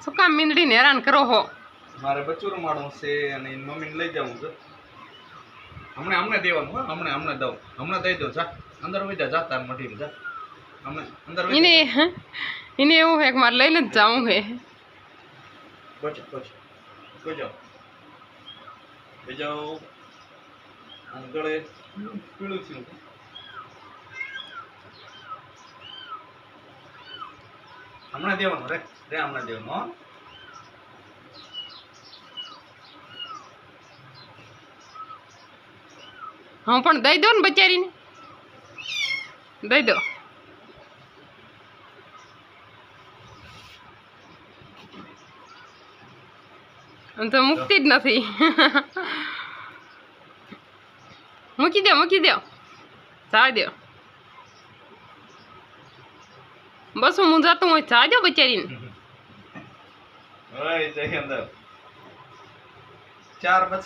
શું કામ મીંદડીને હેરાન કરો હો? મારે બચ્ચું રમાડવું છે અને એની મમ્મીને લઈ જવું છે. હમણાં દેવાનું હો, હમણાં દઉં, હમણાં દઈ દઉં. જા અંદર વઈ જા, તાર મઢીને જા. હમણાં અંદર વઈ જા. એને એવું હે કે મારે લઈને જ જાવું હે. કોઈ જાઓ આમ ગળે પીળું થયું. હમણાં દેવાનું રે હમણાં દેવાનું હો. હા પણ દઈ દો ને બચારીને, દઈ દો. તો મૂકતી જ નથી. મૂકી દો જવા દો. બસ હું જાતું હોય જવા દો બચારીને. અંદર 4 પછી